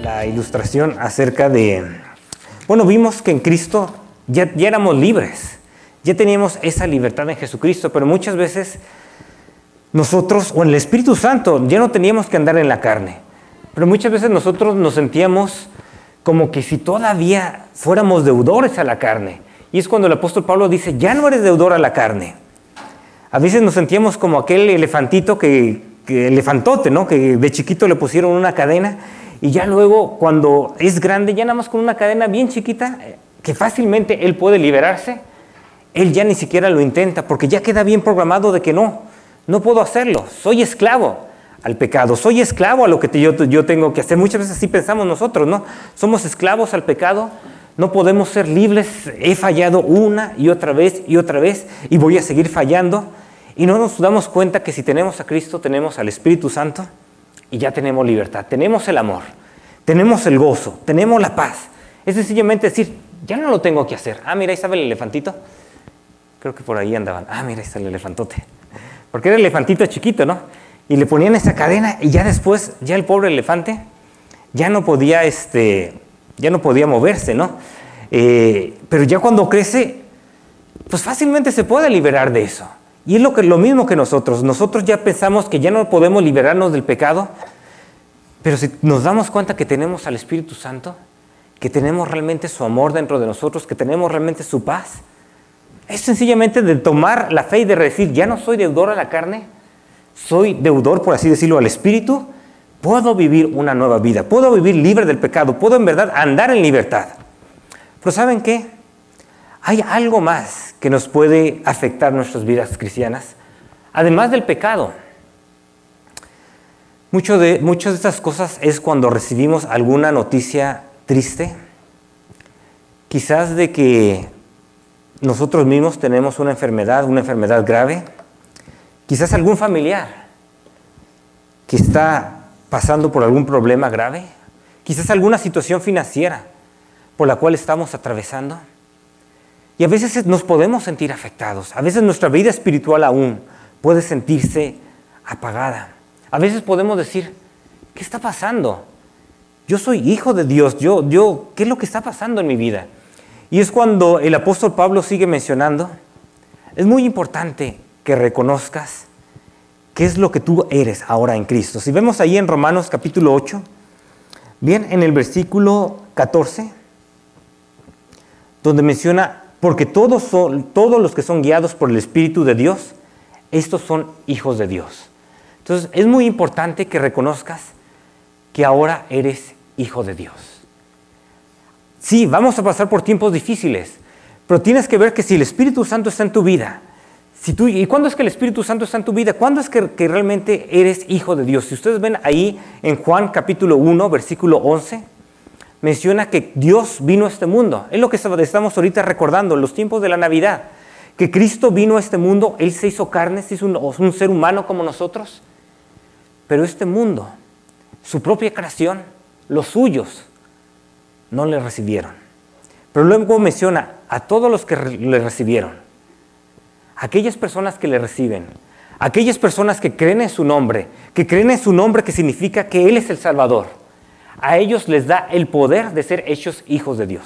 la ilustración acerca de... Bueno, vimos que en Cristo ya éramos libres, ya teníamos esa libertad en Jesucristo, pero muchas veces nosotros, o en el Espíritu Santo, ya no teníamos que andar en la carne, pero muchas veces nosotros nos sentíamos como que si todavía fuéramos deudores a la carne. Y es cuando el apóstol Pablo dice, ya no eres deudor a la carne. A veces nos sentíamos como aquel elefantito elefantote, ¿no? Que de chiquito le pusieron una cadena y ya luego cuando es grande, ya nada más con una cadena bien chiquita, que fácilmente él puede liberarse, él ya ni siquiera lo intenta porque ya queda bien programado de que no puedo hacerlo, soy esclavo al pecado, soy esclavo a lo que yo tengo que hacer. Muchas veces así pensamos nosotros, ¿no? Somos esclavos al pecado, no podemos ser libres, he fallado una y otra vez y voy a seguir fallando. Y no nos damos cuenta que si tenemos a Cristo, tenemos al Espíritu Santo y ya tenemos libertad, tenemos el amor, tenemos el gozo, tenemos la paz. Es sencillamente decir, ya no lo tengo que hacer. Ah, mira, ahí estaba el elefantito. Creo que por ahí andaban. Ah, mira, ahí está el elefantote. Porque era el elefantito chiquito, ¿no? Y le ponían esa cadena y ya después, ya el pobre elefante ya no podía moverse, ¿no? Pero ya cuando crece, pues fácilmente se puede liberar de eso. Y es lo mismo que nosotros. Nosotros ya pensamos que ya no podemos liberarnos del pecado, pero si nos damos cuenta que tenemos al Espíritu Santo, que tenemos realmente su amor dentro de nosotros, que tenemos realmente su paz, es sencillamente de tomar la fe y de decir, ya no soy deudor a la carne, soy deudor, por así decirlo, al Espíritu, puedo vivir una nueva vida, puedo vivir libre del pecado, puedo en verdad andar en libertad. Pero ¿saben qué? Hay algo más que nos puede afectar nuestras vidas cristianas, además del pecado. Muchas de estas cosas es cuando recibimos alguna noticia triste, quizás de que nosotros mismos tenemos una enfermedad grave, quizás algún familiar que está pasando por algún problema grave, quizás alguna situación financiera por la cual estamos atravesando. Y a veces nos podemos sentir afectados. A veces nuestra vida espiritual aún puede sentirse apagada. A veces podemos decir, ¿qué está pasando? Yo soy hijo de Dios. ¿Qué es lo que está pasando en mi vida? Y es cuando el apóstol Pablo sigue mencionando, es muy importante que reconozcas qué es lo que tú eres ahora en Cristo. Si vemos ahí en Romanos capítulo 8, bien en el versículo 14, donde menciona, porque todos los que son guiados por el Espíritu de Dios, estos son hijos de Dios. Entonces, es muy importante que reconozcas que ahora eres hijo de Dios. Sí, vamos a pasar por tiempos difíciles, pero tienes que ver que si el Espíritu Santo está en tu vida, ¿y cuándo es que el Espíritu Santo está en tu vida? ¿Cuándo es que realmente eres hijo de Dios? Si ustedes ven ahí en Juan capítulo 1, versículo 11, menciona que Dios vino a este mundo. Es lo que estamos ahorita recordando en los tiempos de la Navidad. Que Cristo vino a este mundo, Él se hizo carne, se hizo un ser humano como nosotros. Pero este mundo, su propia creación, los suyos, no le recibieron. Pero luego menciona a todos los que le recibieron. Aquellas personas que le reciben, aquellas personas que creen en su nombre, que significa que Él es el Salvador. A ellos les da el poder de ser hechos hijos de Dios.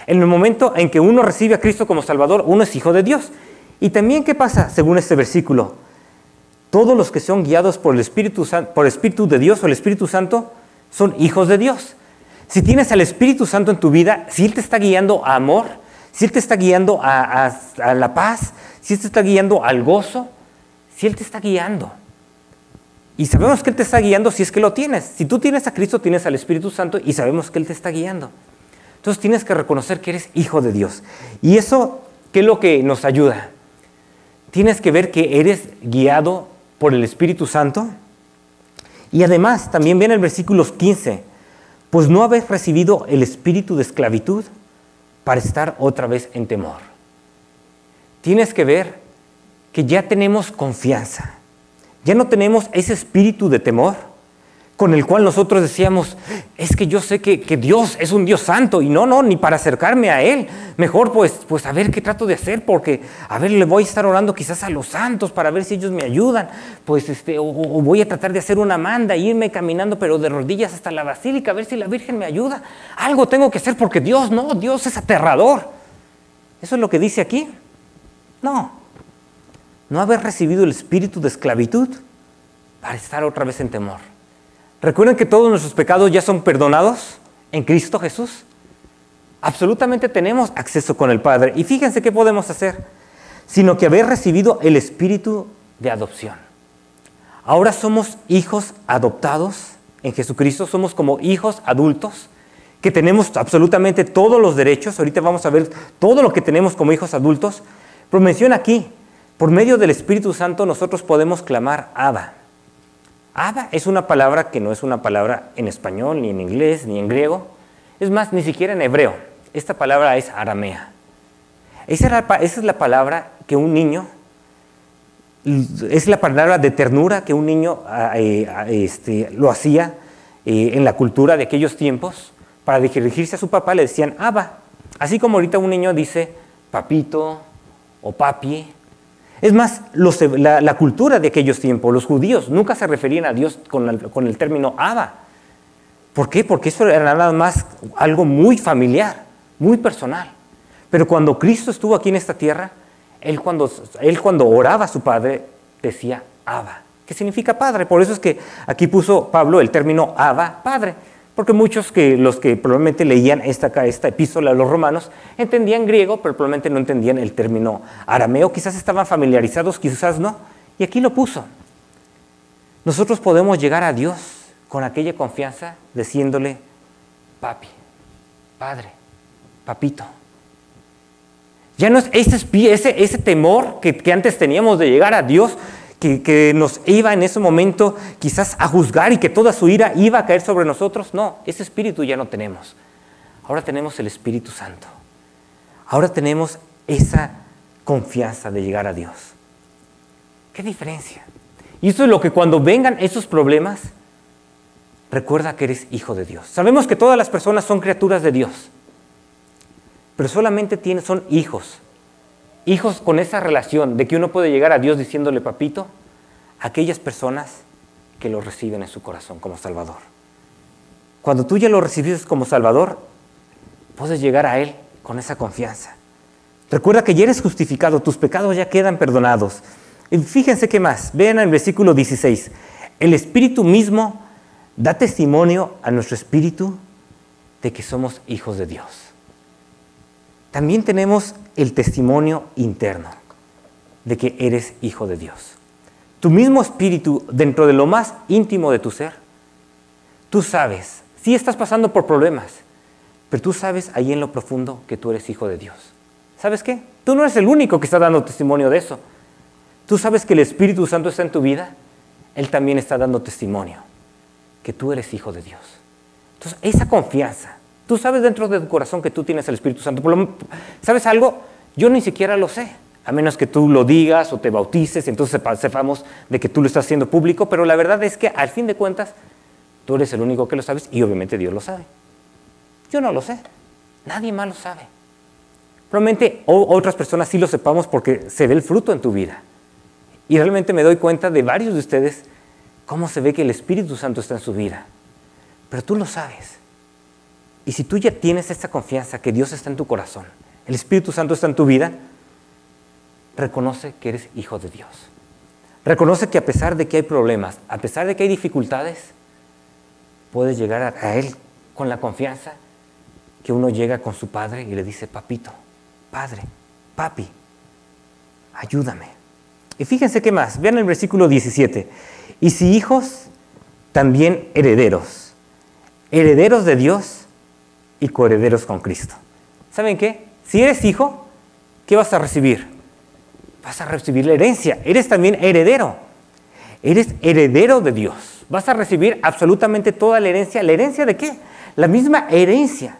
En el momento en que uno recibe a Cristo como Salvador, uno es hijo de Dios. Y también, ¿qué pasa según este versículo? Todos los que son guiados por el Espíritu de Dios o el Espíritu Santo son hijos de Dios. Si tienes al Espíritu Santo en tu vida, si Él te está guiando a amor, si Él te está guiando a la paz, si Él te está guiando al gozo, si Él te está guiando. Y sabemos que Él te está guiando si es que lo tienes. Si tú tienes a Cristo, tienes al Espíritu Santo y sabemos que Él te está guiando. Entonces tienes que reconocer que eres hijo de Dios. Y eso, ¿qué es lo que nos ayuda? Tienes que ver que eres guiado por el Espíritu Santo. Y además, también viene el versículo 15. Pues no habéis recibido el espíritu de esclavitud para estar otra vez en temor. Tienes que ver que ya tenemos confianza. Ya no tenemos ese espíritu de temor con el cual nosotros decíamos, es que yo sé que Dios es un Dios santo y no, ni para acercarme a Él. Mejor pues a ver qué trato de hacer, porque a ver, le voy a estar orando quizás a los santos para ver si ellos me ayudan. Pues o voy a tratar de hacer una manda, irme caminando pero de rodillas hasta la basílica, a ver si la Virgen me ayuda. Algo tengo que hacer porque Dios es aterrador. ¿Eso es lo que dice aquí? No haber recibido el espíritu de esclavitud para estar otra vez en temor. ¿Recuerden que todos nuestros pecados ya son perdonados en Cristo Jesús? Absolutamente tenemos acceso con el Padre. Y fíjense qué podemos hacer, sino que haber recibido el espíritu de adopción. Ahora somos hijos adoptados en Jesucristo, somos como hijos adultos, que tenemos absolutamente todos los derechos. Ahorita vamos a ver todo lo que tenemos como hijos adultos. Pero menciona aquí, por medio del Espíritu Santo nosotros podemos clamar Abba. Abba es una palabra que no es una palabra en español, ni en inglés, ni en griego. Es más, ni siquiera en hebreo. Esta palabra es aramea. Esa es la palabra que un niño, es la palabra de ternura que un niño lo hacía en la cultura de aquellos tiempos. Para dirigirse a su papá le decían Abba. Así como ahorita un niño dice papito o papi. Es más, la cultura de aquellos tiempos, los judíos nunca se referían a Dios con el término Abba. ¿Por qué? Porque eso era nada más algo muy familiar, muy personal. Pero cuando Cristo estuvo aquí en esta tierra, Él cuando oraba a su Padre decía Abba, que significa Padre. Por eso es que aquí puso Pablo el término Abba, Padre. Porque muchos los que probablemente leían esta epístola a los romanos entendían griego, pero probablemente no entendían el término arameo. Quizás estaban familiarizados, quizás no. Y aquí lo puso. Nosotros podemos llegar a Dios con aquella confianza diciéndole papi, padre, papito. Ya no es ese temor que antes teníamos de llegar a Dios, que nos iba en ese momento quizás a juzgar y que toda su ira iba a caer sobre nosotros. No, ese espíritu ya no tenemos. Ahora tenemos el Espíritu Santo. Ahora tenemos esa confianza de llegar a Dios. ¿Qué diferencia? Y eso es lo que cuando vengan esos problemas, recuerda que eres hijo de Dios. Sabemos que todas las personas son criaturas de Dios, pero solamente son hijos. Hijos con esa relación de que uno puede llegar a Dios diciéndole papito, aquellas personas que lo reciben en su corazón como Salvador. Cuando tú ya lo recibes como Salvador, puedes llegar a Él con esa confianza. Recuerda que ya eres justificado, tus pecados ya quedan perdonados. Y fíjense qué más, vean en el versículo 16. El Espíritu mismo da testimonio a nuestro espíritu de que somos hijos de Dios. También tenemos el testimonio interno de que eres hijo de Dios. Tu mismo espíritu, dentro de lo más íntimo de tu ser, tú sabes, sí estás pasando por problemas, pero tú sabes ahí en lo profundo que tú eres hijo de Dios. ¿Sabes qué? Tú no eres el único que está dando testimonio de eso. Tú sabes que el Espíritu Santo está en tu vida, Él también está dando testimonio que tú eres hijo de Dios. Entonces, esa confianza, tú sabes dentro de tu corazón que tú tienes el Espíritu Santo. ¿Sabes algo? Yo ni siquiera lo sé, a menos que tú lo digas o te bautices, entonces sepamos de que tú lo estás haciendo público, pero la verdad es que al fin de cuentas, tú eres el único que lo sabes y obviamente Dios lo sabe. Yo no lo sé, nadie más lo sabe. Probablemente otras personas sí lo sepamos porque se ve el fruto en tu vida. Y realmente me doy cuenta de varios de ustedes cómo se ve que el Espíritu Santo está en su vida. Pero tú lo sabes. Y si tú ya tienes esta confianza que Dios está en tu corazón, el Espíritu Santo está en tu vida, reconoce que eres hijo de Dios. Reconoce que a pesar de que hay problemas, a pesar de que hay dificultades, puedes llegar a Él con la confianza que uno llega con su padre y le dice, papito, padre, papi, ayúdame. Y fíjense qué más, vean el versículo 17. Y si hijos, también herederos. Herederos de Dios y coherederos con Cristo. ¿Saben qué? Si eres hijo, ¿qué vas a recibir? Vas a recibir la herencia. Eres también heredero. Eres heredero de Dios. Vas a recibir absolutamente toda la herencia. ¿La herencia de qué? La misma herencia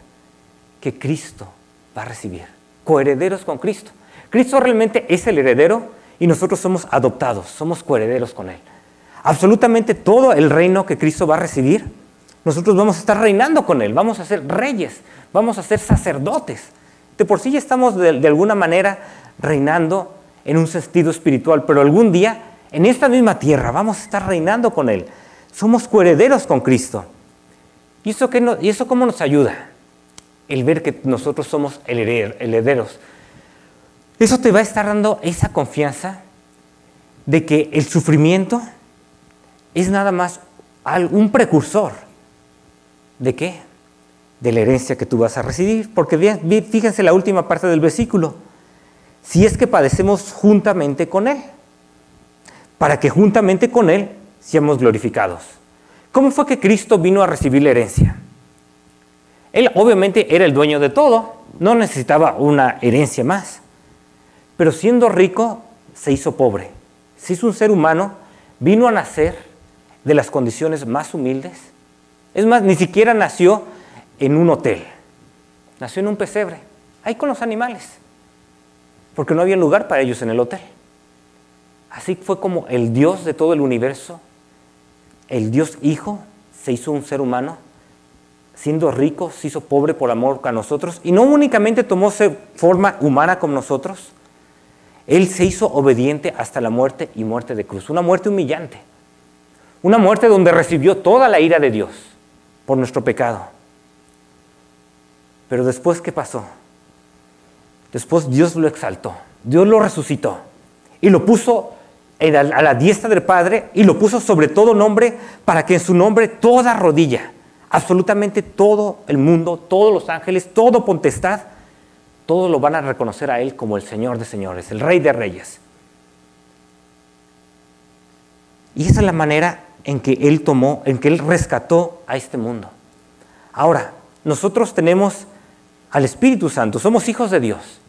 que Cristo va a recibir. Coherederos con Cristo. Cristo realmente es el heredero y nosotros somos adoptados, somos coherederos con Él. absolutamente todo el reino que Cristo va a recibir, nosotros vamos a estar reinando con Él, vamos a ser reyes, vamos a ser sacerdotes. De por sí ya estamos de alguna manera reinando en un sentido espiritual, pero algún día en esta misma tierra vamos a estar reinando con Él. Somos coherederos con Cristo. ¿Y eso cómo nos ayuda? El ver que nosotros somos herederos. Eso te va a estar dando esa confianza de que el sufrimiento es nada más un precursor. ¿De qué? De la herencia que tú vas a recibir. Porque fíjense la última parte del versículo. Si es que padecemos juntamente con Él, para que juntamente con Él seamos glorificados. ¿Cómo fue que Cristo vino a recibir la herencia? Él obviamente era el dueño de todo, no necesitaba una herencia más. Pero siendo rico, se hizo pobre. Se hizo un ser humano, vino a nacer de las condiciones más humildes. Es más, ni siquiera nació en un hotel. Nació en un pesebre, ahí con los animales. Porque no había lugar para ellos en el hotel. Así fue como el Dios de todo el universo, el Dios Hijo, se hizo un ser humano, siendo rico, se hizo pobre por amor a nosotros, y no únicamente tomó forma humana como nosotros, Él se hizo obediente hasta la muerte y muerte de cruz, una muerte humillante, una muerte donde recibió toda la ira de Dios por nuestro pecado. Pero después, ¿qué pasó? Después Dios lo exaltó, Dios lo resucitó y lo puso a la diestra del Padre y lo puso sobre todo nombre para que en su nombre toda rodilla, absolutamente todo el mundo, todos los ángeles, todo potestad, todos lo van a reconocer a Él como el Señor de señores, el Rey de reyes. Y esa es la manera en que Él tomó, en que Él rescató a este mundo. Ahora, nosotros tenemos al Espíritu Santo, somos hijos de Dios,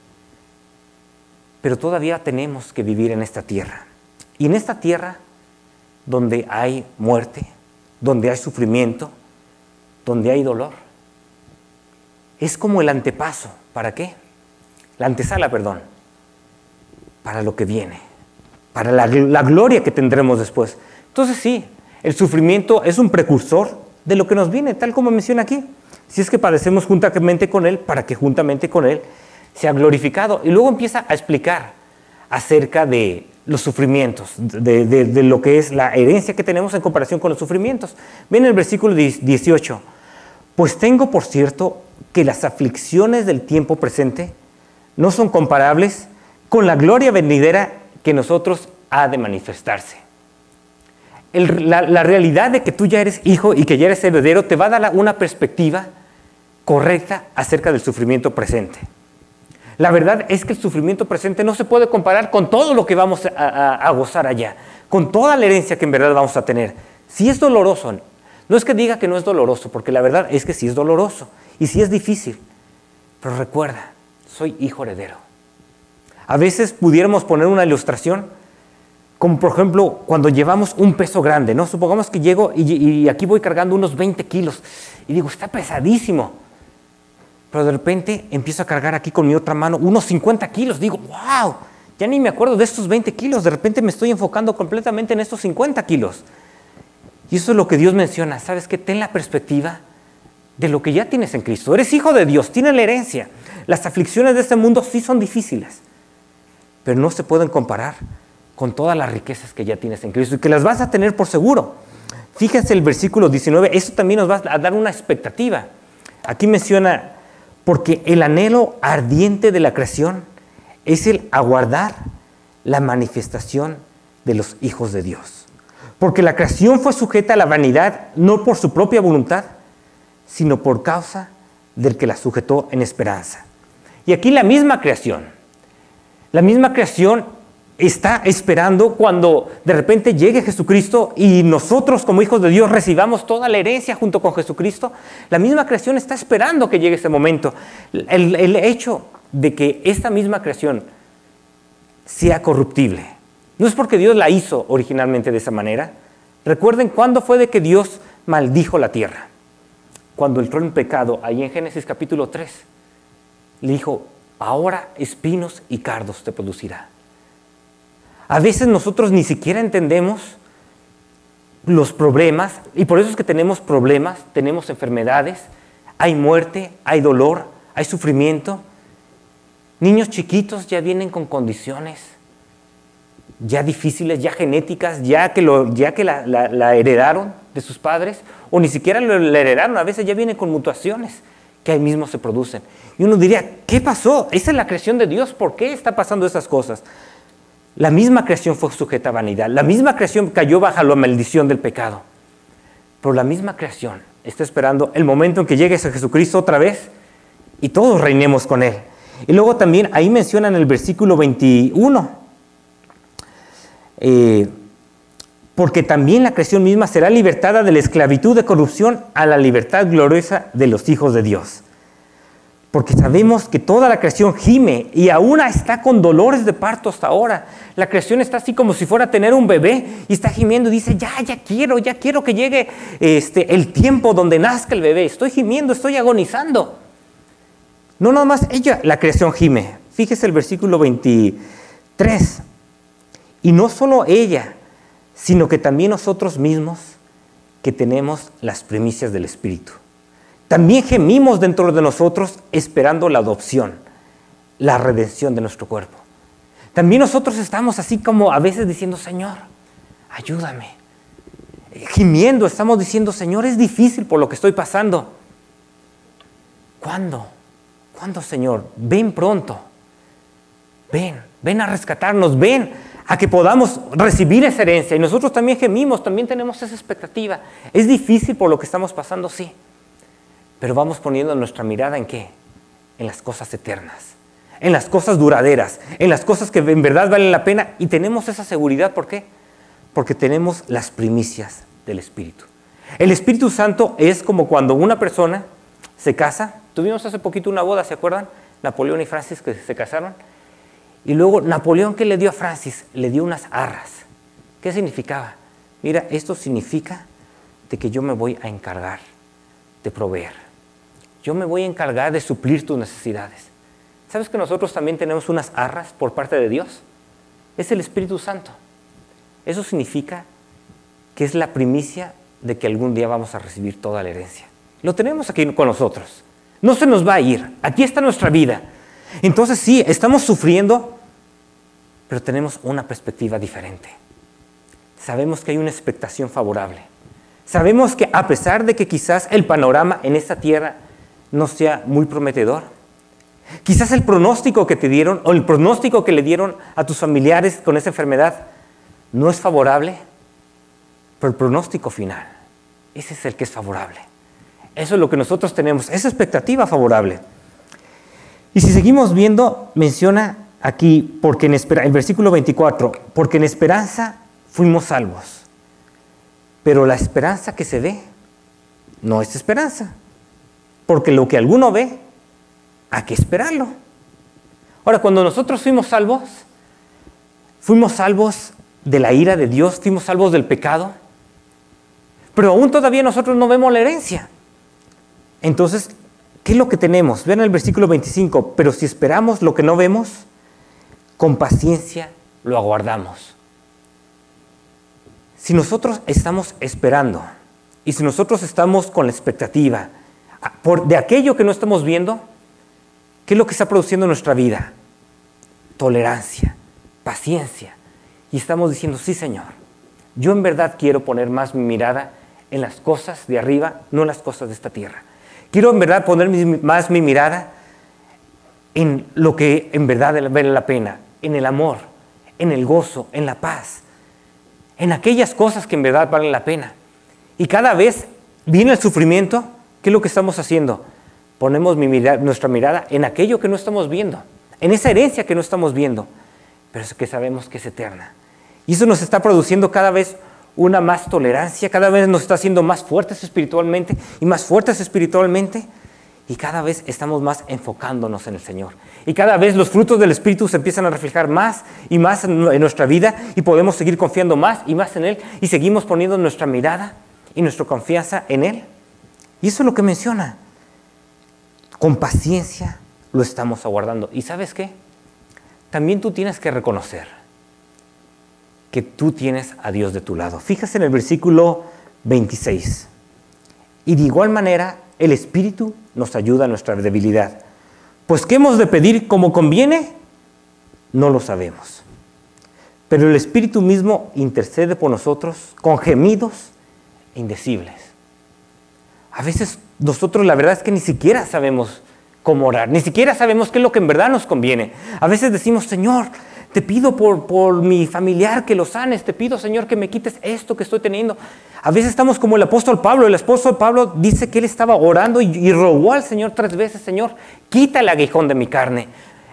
pero todavía tenemos que vivir en esta tierra. Y en esta tierra, donde hay muerte, donde hay sufrimiento, donde hay dolor, es como el antepaso. ¿Para qué? La antesala, perdón, para lo que viene, para la gloria que tendremos después. Entonces sí, el sufrimiento es un precursor de lo que nos viene, tal como menciona aquí. Si es que padecemos juntamente con Él, para que juntamente con Él sea glorificado. Y luego empieza a explicar acerca de los sufrimientos, de lo que es la herencia que tenemos en comparación con los sufrimientos. Ven el versículo 18. Pues tengo por cierto que las aflicciones del tiempo presente no son comparables con la gloria venidera que nosotros ha de manifestarse. La realidad de que tú ya eres hijo y que ya eres heredero te va a dar una perspectiva correcta acerca del sufrimiento presente. La verdad es que el sufrimiento presente no se puede comparar con todo lo que vamos a gozar allá, con toda la herencia que en verdad vamos a tener. Si es doloroso, no es que diga que no es doloroso, porque la verdad es que sí es doloroso y sí es difícil. Pero recuerda, soy hijo heredero. A veces pudiéramos poner una ilustración, como por ejemplo cuando llevamos un peso grande, ¿no? Supongamos que llego y aquí voy cargando unos 20 kilos y digo, está pesadísimo. Pero de repente empiezo a cargar aquí con mi otra mano unos 50 kilos. Digo, wow, ya ni me acuerdo de estos 20 kilos. De repente me estoy enfocando completamente en estos 50 kilos. Y eso es lo que Dios menciona. ¿Sabes qué? Ten la perspectiva de lo que ya tienes en Cristo. Eres hijo de Dios, tienes la herencia. Las aflicciones de este mundo sí son difíciles, pero no se pueden comparar con todas las riquezas que ya tienes en Cristo y que las vas a tener por seguro. Fíjense el versículo 19. Eso también nos va a dar una expectativa. Aquí menciona, porque el anhelo ardiente de la creación es el aguardar la manifestación de los hijos de Dios. Porque la creación fue sujeta a la vanidad, no por su propia voluntad, sino por causa del que la sujetó en esperanza. Y aquí la misma creación está esperando cuando de repente llegue Jesucristo y nosotros como hijos de Dios recibamos toda la herencia junto con Jesucristo. La misma creación está esperando que llegue ese momento. El hecho de que esta misma creación sea corruptible no es porque Dios la hizo originalmente de esa manera. Recuerden cuándo fue de que Dios maldijo la tierra. Cuando entró en pecado, ahí en Génesis capítulo 3, le dijo, ahora espinos y cardos te producirá. A veces nosotros ni siquiera entendemos los problemas, y por eso es que tenemos problemas, tenemos enfermedades, hay muerte, hay dolor, hay sufrimiento. Niños chiquitos ya vienen con condiciones ya difíciles, ya genéticas, ya que la heredaron de sus padres, o ni siquiera la heredaron, a veces ya vienen con mutaciones que ahí mismo se producen. Y uno diría, ¿qué pasó? Esa es la creación de Dios, ¿por qué está pasando esas cosas? La misma creación fue sujeta a vanidad, la misma creación cayó bajo la maldición del pecado, pero la misma creación está esperando el momento en que llegue a Jesucristo otra vez y todos reinemos con Él. Y luego también ahí menciona en el versículo 21, porque también la creación misma será libertada de la esclavitud de corrupción a la libertad gloriosa de los hijos de Dios. Porque sabemos que toda la creación gime y aún está con dolores de parto hasta ahora. La creación está así como si fuera a tener un bebé y está gimiendo y dice, ya quiero que llegue el tiempo donde nazca el bebé. Estoy gimiendo, estoy agonizando. No nada más ella, la creación gime. Fíjese el versículo 23. Y no solo ella, sino que también nosotros mismos que tenemos las primicias del Espíritu. También gemimos dentro de nosotros esperando la adopción, la redención de nuestro cuerpo. También nosotros estamos así como a veces diciendo, Señor, ayúdame. Gimiendo, estamos diciendo, Señor, es difícil por lo que estoy pasando. ¿Cuándo? ¿Cuándo, Señor? Ven pronto. Ven a rescatarnos, ven a que podamos recibir esa herencia. Y nosotros también gemimos, también tenemos esa expectativa. Es difícil por lo que estamos pasando, sí. Pero vamos poniendo nuestra mirada ¿en qué? En las cosas eternas, en las cosas duraderas, en las cosas que en verdad valen la pena. Y tenemos esa seguridad, ¿por qué? Porque tenemos las primicias del Espíritu. El Espíritu Santo es como cuando una persona se casa. Tuvimos hace poquito una boda, ¿se acuerdan? Napoleón y Francis que se casaron. Y luego Napoleón, ¿qué le dio a Francis? Le dio unas arras. ¿Qué significaba? Mira, esto significa de que yo me voy a encargar de proveer. Yo me voy a encargar de suplir tus necesidades. ¿Sabes que nosotros también tenemos unas arras por parte de Dios? Es el Espíritu Santo. Eso significa que es la primicia de que algún día vamos a recibir toda la herencia. Lo tenemos aquí con nosotros. No se nos va a ir. Aquí está nuestra vida. Entonces sí, estamos sufriendo, pero tenemos una perspectiva diferente. Sabemos que hay una expectación favorable. Sabemos que a pesar de que quizás el panorama en esta tierra no sea muy prometedor, quizás el pronóstico que te dieron o el pronóstico que le dieron a tus familiares con esa enfermedad no es favorable, pero el pronóstico final, ese es el que es favorable. Eso es lo que nosotros tenemos, esa expectativa favorable. Y si seguimos viendo, menciona aquí, porque en versículo 24, porque en esperanza fuimos salvos. Pero la esperanza que se ve no es esperanza, porque lo que alguno ve, hay que esperarlo. Ahora, cuando nosotros fuimos salvos de la ira de Dios, fuimos salvos del pecado, pero aún todavía nosotros no vemos la herencia. Entonces, ¿qué es lo que tenemos? Vean el versículo 25, pero si esperamos lo que no vemos, con paciencia lo aguardamos. Si nosotros estamos esperando y si nosotros estamos con la expectativa de aquello que no estamos viendo, ¿qué es lo que está produciendo en nuestra vida? Tolerancia, paciencia. Y estamos diciendo, sí, Señor, yo en verdad quiero poner más mi mirada en las cosas de arriba, no en las cosas de esta tierra. Quiero en verdad poner más mi mirada en lo que en verdad vale la pena, en el amor, en el gozo, en la paz, en aquellas cosas que en verdad valen la pena. Y cada vez viene el sufrimiento, ¿qué es lo que estamos haciendo? Ponemos nuestra mirada en aquello que no estamos viendo, en esa herencia que no estamos viendo, pero es que sabemos que es eterna. Y eso nos está produciendo cada vez una más tolerancia, cada vez nos está haciendo más fuertes espiritualmente y más fuertes espiritualmente, y cada vez estamos más enfocándonos en el Señor. Y cada vez los frutos del Espíritu se empiezan a reflejar más y más en nuestra vida y podemos seguir confiando más y más en Él y seguimos poniendo nuestra mirada y nuestra confianza en Él. Y eso es lo que menciona. Con paciencia lo estamos aguardando. ¿Y sabes qué? También tú tienes que reconocer que tú tienes a Dios de tu lado. Fíjese en el versículo 26. Y de igual manera, el Espíritu nos ayuda en nuestra debilidad. Pues ¿qué hemos de pedir como conviene? No lo sabemos. Pero el Espíritu mismo intercede por nosotros con gemidos indecibles. A veces nosotros la verdad es que ni siquiera sabemos cómo orar, ni siquiera sabemos qué es lo que en verdad nos conviene. A veces decimos, Señor, te pido por mi familiar que lo sanes, te pido, Señor, que me quites esto que estoy teniendo. A veces estamos como el apóstol Pablo. El apóstol Pablo dice que él estaba orando y rogó al Señor 3 veces, Señor, quita el aguijón de mi carne.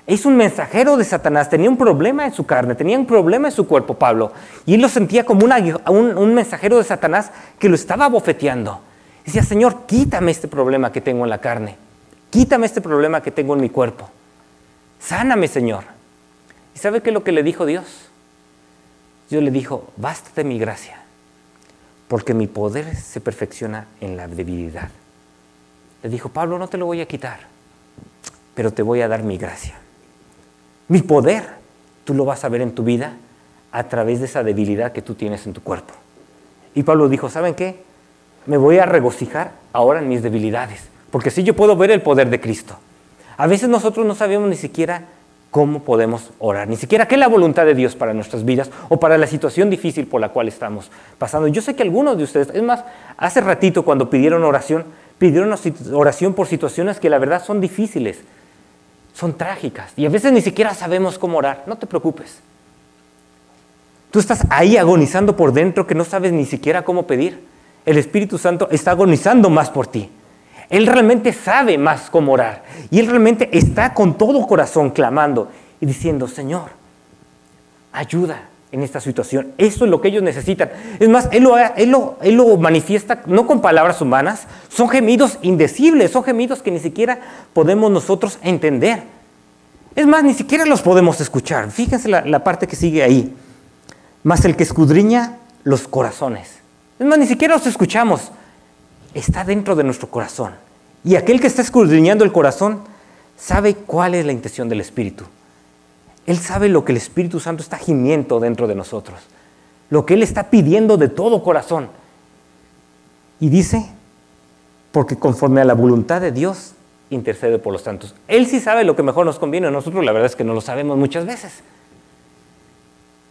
Es un mensajero de Satanás, tenía un problema en su carne, tenía un problema en su cuerpo, Pablo. Y él lo sentía como un mensajero de Satanás que lo estaba bofeteando. Decía, Señor, quítame este problema que tengo en la carne. Quítame este problema que tengo en mi cuerpo. Sáname, Señor. ¿Y sabe qué es lo que le dijo Dios? Dios le dijo, bástate mi gracia, porque mi poder se perfecciona en la debilidad. Le dijo, Pablo, no te lo voy a quitar, pero te voy a dar mi gracia. Mi poder, tú lo vas a ver en tu vida a través de esa debilidad que tú tienes en tu cuerpo. Y Pablo dijo, ¿saben qué? Me voy a regocijar ahora en mis debilidades, porque así yo puedo ver el poder de Cristo. A veces nosotros no sabemos ni siquiera cómo podemos orar, ni siquiera qué es la voluntad de Dios para nuestras vidas o para la situación difícil por la cual estamos pasando. Yo sé que algunos de ustedes, es más, hace ratito cuando pidieron oración por situaciones que la verdad son difíciles, son trágicas, y a veces ni siquiera sabemos cómo orar. No te preocupes. Tú estás ahí agonizando por dentro que no sabes ni siquiera cómo pedir. El Espíritu Santo está agonizando más por ti. Él realmente sabe más cómo orar. Y Él realmente está con todo corazón clamando y diciendo, Señor, ayuda en esta situación. Eso es lo que ellos necesitan. Es más, Él lo manifiesta no con palabras humanas. Son gemidos indecibles, son gemidos que ni siquiera podemos nosotros entender. Es más, ni siquiera los podemos escuchar. Fíjense la parte que sigue ahí. Mas el que escudriña los corazones. Es más, ni siquiera los escuchamos. Está dentro de nuestro corazón. Y aquel que está escudriñando el corazón sabe cuál es la intención del Espíritu. Él sabe lo que el Espíritu Santo está gimiendo dentro de nosotros. Lo que Él está pidiendo de todo corazón. Y dice, porque conforme a la voluntad de Dios, intercede por los santos. Él sí sabe lo que mejor nos conviene. Nosotros la verdad es que no lo sabemos muchas veces.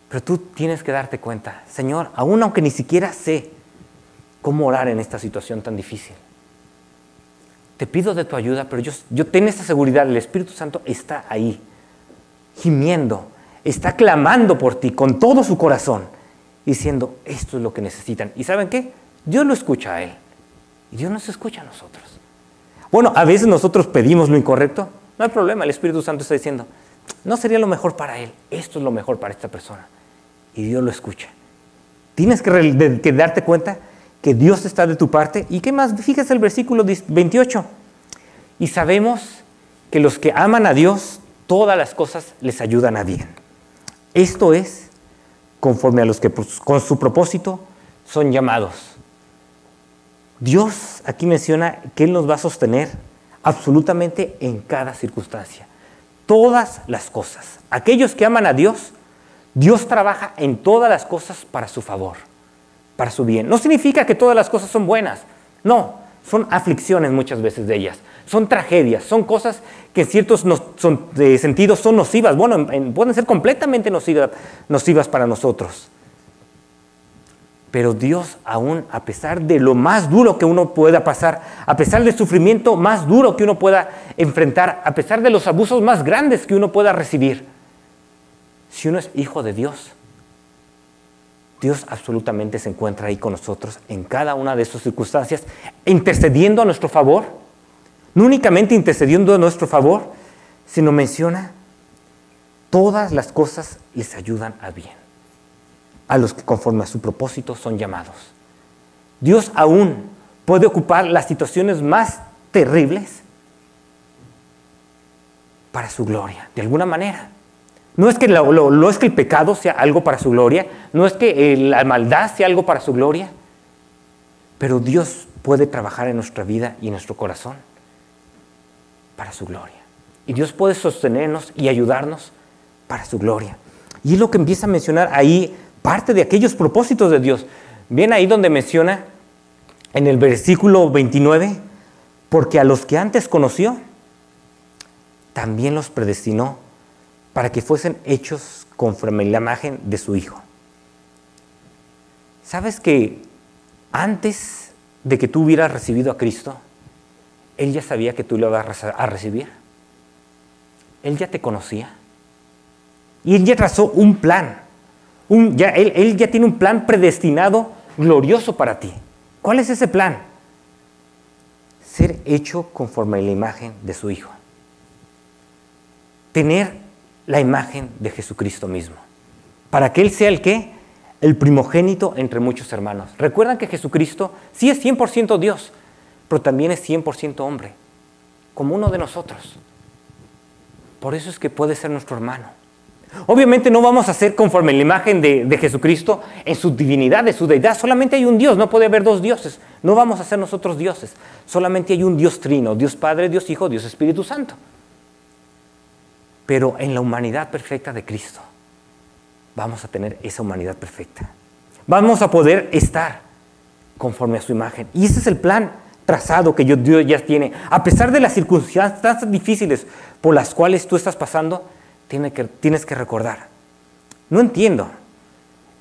Pero tú tienes que darte cuenta, Señor, aún aunque ni siquiera sé cómo orar en esta situación tan difícil, te pido de tu ayuda, pero yo tengo esa seguridad, el Espíritu Santo está ahí, gimiendo, está clamando por ti con todo su corazón, diciendo, esto es lo que necesitan. ¿Y saben qué? Dios lo escucha a Él, y Dios nos escucha a nosotros. Bueno, a veces nosotros pedimos lo incorrecto, no hay problema, el Espíritu Santo está diciendo, no sería lo mejor para él, esto es lo mejor para esta persona. Y Dios lo escucha. Tienes que darte cuenta que Dios está de tu parte. ¿Y qué más? Fíjese el versículo 28. Y sabemos que los que aman a Dios, todas las cosas les ayudan a bien. Esto es conforme a los que con su propósito son llamados. Dios aquí menciona que Él nos va a sostener absolutamente en cada circunstancia. Todas las cosas. Aquellos que aman a Dios, Dios trabaja en todas las cosas para su favor, para su bien. No significa que todas las cosas son buenas. No, son aflicciones muchas veces de ellas. Son tragedias, son cosas que en ciertos sentidos son nocivas. Bueno, pueden ser completamente nocivas para nosotros. Pero Dios, aún a pesar de lo más duro que uno pueda pasar, a pesar del sufrimiento más duro que uno pueda enfrentar, a pesar de los abusos más grandes que uno pueda recibir, si uno es hijo de Dios, Dios absolutamente se encuentra ahí con nosotros en cada una de esas circunstancias, intercediendo a nuestro favor. No únicamente intercediendo a nuestro favor, sino menciona, todas las cosas les ayudan a bien, a los que conforme a su propósito son llamados. Dios aún puede ocupar las situaciones más terribles para su gloria, de alguna manera. No es que el pecado sea algo para su gloria, no es que la maldad sea algo para su gloria, pero Dios puede trabajar en nuestra vida y en nuestro corazón para su gloria. Y Dios puede sostenernos y ayudarnos para su gloria. Y es lo que empieza a mencionar ahí parte de aquellos propósitos de Dios. Bien ahí donde menciona en el versículo 29, porque a los que antes conoció, también los predestinó para que fuesen hechos conforme a la imagen de su Hijo. ¿Sabes que antes de que tú hubieras recibido a Cristo, Él ya sabía que tú lo ibas a recibir? Él ya te conocía. Y Él ya trazó un plan. Él ya tiene un plan predestinado, glorioso para ti. ¿Cuál es ese plan? Ser hecho conforme a la imagen de su Hijo. Tener la imagen de Jesucristo mismo. Para que Él sea el ¿qué? El primogénito entre muchos hermanos. Recuerdan que Jesucristo sí es 100% Dios, pero también es 100% hombre, como uno de nosotros. Por eso es que puede ser nuestro hermano. Obviamente no vamos a ser conforme a la imagen de Jesucristo en su divinidad, de su deidad. Solamente hay un Dios, no puede haber dos dioses. No vamos a ser nosotros dioses. Solamente hay un Dios trino, Dios Padre, Dios Hijo, Dios Espíritu Santo. Pero en la humanidad perfecta de Cristo vamos a tener esa humanidad perfecta. Vamos a poder estar conforme a su imagen. Y ese es el plan trazado que Dios ya tiene. A pesar de las circunstancias difíciles por las cuales tú estás pasando, tienes que recordar. No entiendo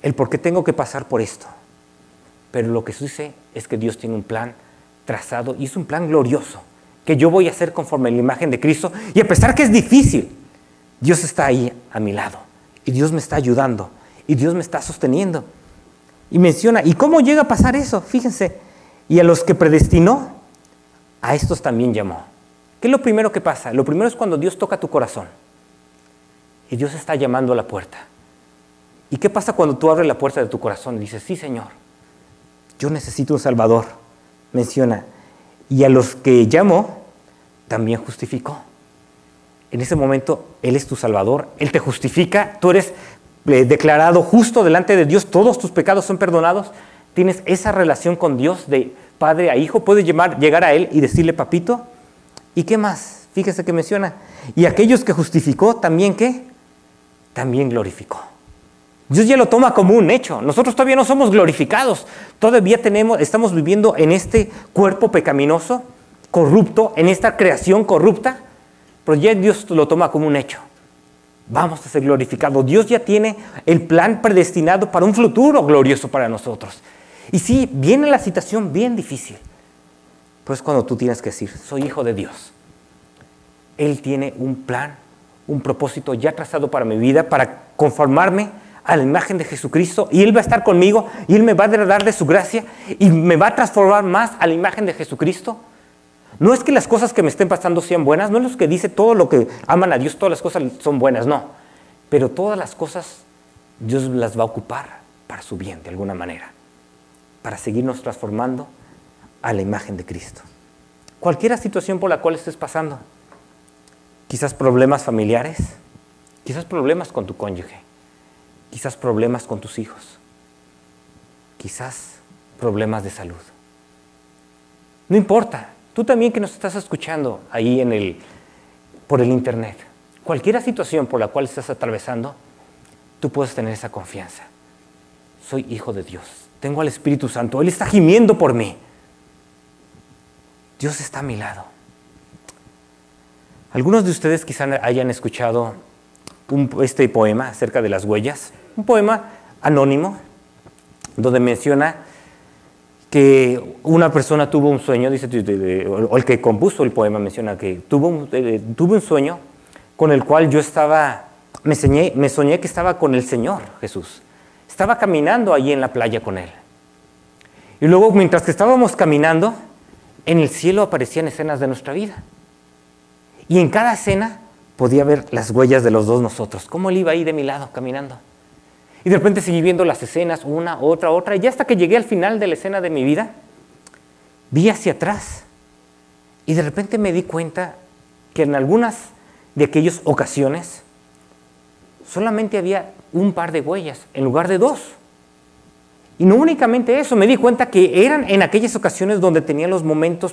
el por qué tengo que pasar por esto. Pero lo que sí sé es que Dios tiene un plan trazado y es un plan glorioso, que yo voy a hacer conforme a la imagen de Cristo. Y a pesar que es difícil, Dios está ahí a mi lado. Y Dios me está ayudando. Y Dios me está sosteniendo. Y menciona, ¿y cómo llega a pasar eso? Fíjense, y a los que predestinó, a estos también llamó. ¿Qué es lo primero que pasa? Lo primero es cuando Dios toca tu corazón. Y Dios está llamando a la puerta. ¿Y qué pasa cuando tú abres la puerta de tu corazón y dices, sí, Señor, yo necesito un Salvador? Menciona, y a los que llamó, también justificó. En ese momento, Él es tu Salvador, Él te justifica, tú eres declarado justo delante de Dios, todos tus pecados son perdonados, tienes esa relación con Dios de padre a hijo, puedes llegar a Él y decirle, papito, ¿y qué más? Fíjese que menciona, y aquellos que justificó, ¿también qué? También glorificó. Dios ya lo toma como un hecho. Nosotros todavía no somos glorificados. Todavía estamos viviendo en este cuerpo pecaminoso, corrupto, en esta creación corrupta, pero ya Dios lo toma como un hecho. Vamos a ser glorificados. Dios ya tiene el plan predestinado para un futuro glorioso para nosotros. Y sí, viene la situación bien difícil, pero es cuando tú tienes que decir, soy hijo de Dios. Él tiene un plan, un propósito ya trazado para mi vida, para conformarme a la imagen de Jesucristo, y Él va a estar conmigo, y Él me va a dar de su gracia, y me va a transformar más a la imagen de Jesucristo. No es que las cosas que me estén pasando sean buenas, no es lo que dice todo lo que aman a Dios, todas las cosas son buenas, no. Pero todas las cosas Dios las va a ocupar para su bien, de alguna manera, para seguirnos transformando a la imagen de Cristo. Cualquier situación por la cual estés pasando, quizás problemas familiares, quizás problemas con tu cónyuge, quizás problemas con tus hijos, quizás problemas de salud. No importa, tú también que nos estás escuchando ahí por el internet, cualquier situación por la cual estás atravesando, tú puedes tener esa confianza. Soy hijo de Dios, tengo al Espíritu Santo, Él está gimiendo por mí. Dios está a mi lado. Algunos de ustedes quizás hayan escuchado este poema acerca de las huellas, un poema anónimo, donde menciona que una persona tuvo un sueño, dice, o el que compuso el poema menciona que tuvo un sueño con el cual yo me soñé que estaba con el Señor Jesús. Estaba caminando allí en la playa con Él. Y luego, mientras que estábamos caminando, en el cielo aparecían escenas de nuestra vida. Y en cada escena podía ver las huellas de los dos nosotros, cómo Él iba ahí de mi lado caminando. Y de repente seguí viendo las escenas, una, otra, y hasta que llegué al final de la escena de mi vida, vi hacia atrás. Y de repente me di cuenta que en algunas de aquellas ocasiones solamente había un par de huellas en lugar de dos. Y no únicamente eso, me di cuenta que eran en aquellas ocasiones donde tenía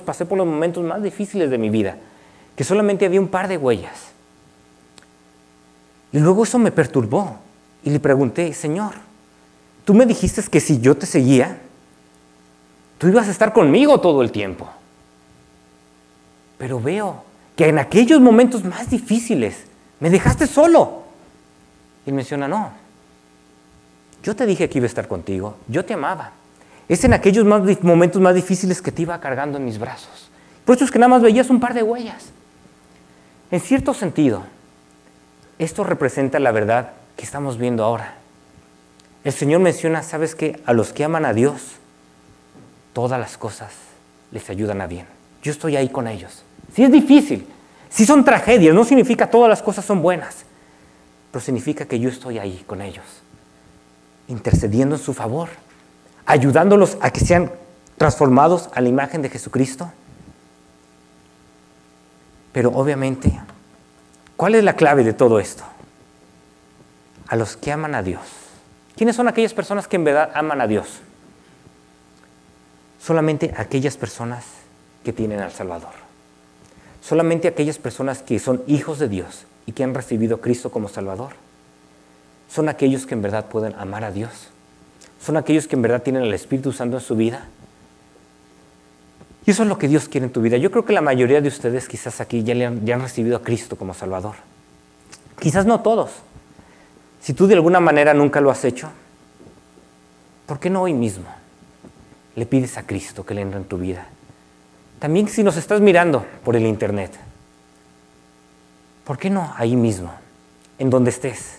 pasé por los momentos más difíciles de mi vida, que solamente había un par de huellas. Y luego eso me perturbó y le pregunté, Señor, tú me dijiste que si yo te seguía, tú ibas a estar conmigo todo el tiempo. Pero veo que en aquellos momentos más difíciles me dejaste solo. Y él menciona, no, yo te dije que iba a estar contigo, yo te amaba. Es en aquellos momentos más difíciles que te iba cargando en mis brazos. Por eso es que nada más veías un par de huellas. En cierto sentido, esto representa la verdad que estamos viendo ahora. El Señor menciona, ¿sabes qué? A los que aman a Dios, todas las cosas les ayudan a bien. Yo estoy ahí con ellos. Si es difícil, si son tragedias, no significa todas las cosas son buenas, pero significa que yo estoy ahí con ellos, intercediendo en su favor, ayudándolos a que sean transformados a la imagen de Jesucristo. Pero obviamente, ¿cuál es la clave de todo esto? A los que aman a Dios. ¿Quiénes son aquellas personas que en verdad aman a Dios? Solamente aquellas personas que tienen al Salvador. Solamente aquellas personas que son hijos de Dios y que han recibido a Cristo como Salvador. Son aquellos que en verdad pueden amar a Dios. Son aquellos que en verdad tienen al Espíritu Santo en su vida. Y eso es lo que Dios quiere en tu vida. Yo creo que la mayoría de ustedes quizás aquí ya han recibido a Cristo como Salvador. Quizás no todos. Si tú de alguna manera nunca lo has hecho, ¿por qué no hoy mismo le pides a Cristo que le entre en tu vida? También si nos estás mirando por el internet, ¿por qué no ahí mismo, en donde estés,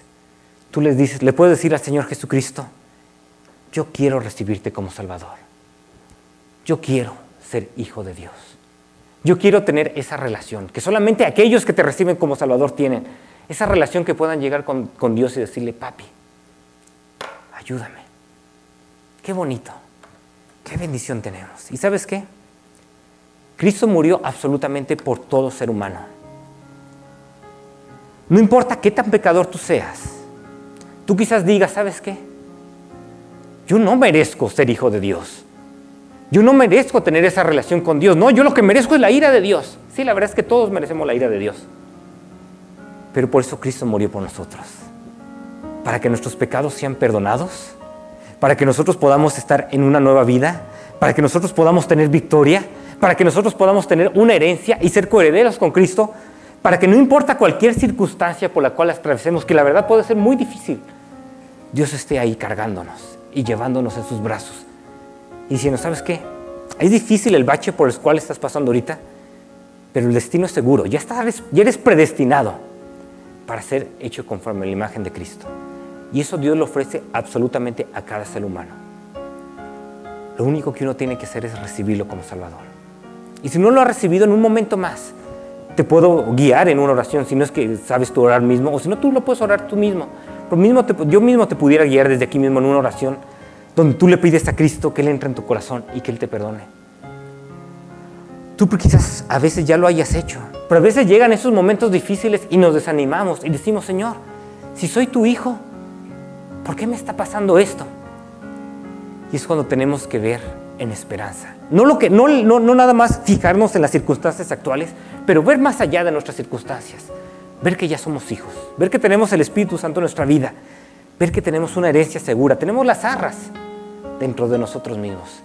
tú le puedes decir al Señor Jesucristo, yo quiero recibirte como Salvador. Yo quiero ser hijo de Dios. Yo quiero tener esa relación que solamente aquellos que te reciben como Salvador tienen. Esa relación que puedan llegar con Dios y decirle, papi, ayúdame. Qué bonito, qué bendición tenemos. ¿Y sabes qué? Cristo murió absolutamente por todo ser humano. No importa qué tan pecador tú seas. Tú quizás digas, ¿sabes qué? Yo no merezco ser hijo de Dios. Yo no merezco tener esa relación con Dios. No, yo lo que merezco es la ira de Dios. Sí, la verdad es que todos merecemos la ira de Dios. Pero por eso Cristo murió por nosotros. Para que nuestros pecados sean perdonados. Para que nosotros podamos estar en una nueva vida. Para que nosotros podamos tener victoria. Para que nosotros podamos tener una herencia y ser coherederos con Cristo. Para que no importa cualquier circunstancia por la cual atravesemos, que la verdad puede ser muy difícil, Dios esté ahí cargándonos y llevándonos en sus brazos. Y diciendo, ¿sabes qué? Es difícil el bache por el cual estás pasando ahorita, pero el destino es seguro. Ya eres predestinado para ser hecho conforme a la imagen de Cristo. Y eso Dios lo ofrece absolutamente a cada ser humano. Lo único que uno tiene que hacer es recibirlo como Salvador. Y si no lo has recibido, en un momento más, te puedo guiar en una oración, si no es que sabes tú orar mismo, o si no, tú lo puedes orar tú mismo. Yo mismo te pudiera guiar desde aquí mismo en una oración donde tú le pides a Cristo que Él entre en tu corazón y que Él te perdone. Tú quizás a veces ya lo hayas hecho, pero a veces llegan esos momentos difíciles y nos desanimamos y decimos, Señor, si soy tu hijo, ¿por qué me está pasando esto? Y es cuando tenemos que ver en esperanza. No nada más fijarnos en las circunstancias actuales, pero ver más allá de nuestras circunstancias. Ver que ya somos hijos, ver que tenemos el Espíritu Santo en nuestra vida, ver que tenemos una herencia segura, tenemos las arras dentro de nosotros mismos.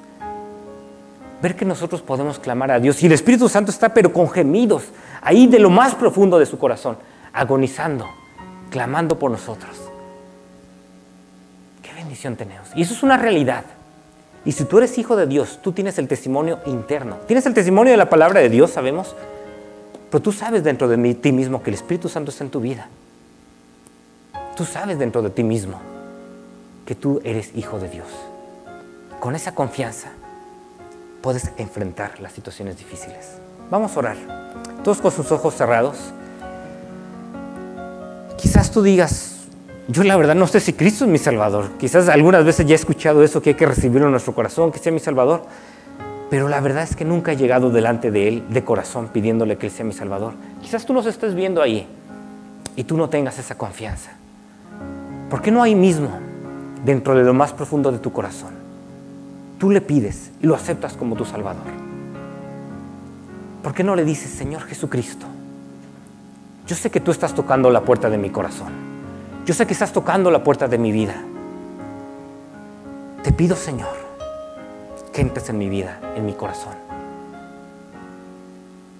Ver que nosotros podemos clamar a Dios y el Espíritu Santo está pero con gemidos, ahí de lo más profundo de su corazón, agonizando, clamando por nosotros. Qué bendición tenemos. Y eso es una realidad. Y si tú eres hijo de Dios, tú tienes el testimonio interno. Tienes el testimonio de la palabra de Dios, sabemos. Pero tú sabes dentro de ti mismo que el Espíritu Santo está en tu vida. Tú sabes dentro de ti mismo que tú eres hijo de Dios. Con esa confianza puedes enfrentar las situaciones difíciles. Vamos a orar. Todos con sus ojos cerrados. Quizás tú digas, yo la verdad no sé si Cristo es mi Salvador. Quizás algunas veces ya he escuchado eso, que hay que recibirlo en nuestro corazón, que sea mi Salvador. Pero la verdad es que nunca he llegado delante de Él de corazón pidiéndole que Él sea mi Salvador. Quizás tú nos estés viendo ahí y tú no tengas esa confianza. ¿Por qué no ahí mismo, dentro de lo más profundo de tu corazón, tú le pides y lo aceptas como tu Salvador? ¿Por qué no le dices, Señor Jesucristo, yo sé que tú estás tocando la puerta de mi corazón. Yo sé que estás tocando la puerta de mi vida. Te pido, Señor, que entres en mi vida, en mi corazón.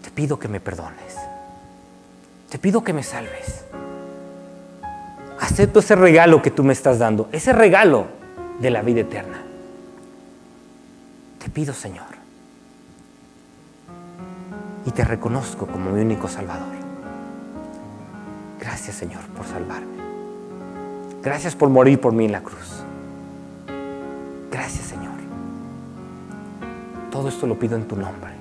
Te pido que me perdones. Te pido que me salves. Acepto ese regalo que tú me estás dando, ese regalo de la vida eterna. Te pido, Señor, y te reconozco como mi único Salvador. Gracias, Señor, por salvarme. Gracias por morir por mí en la cruz. Gracias, Señor. Todo esto lo pido en tu nombre.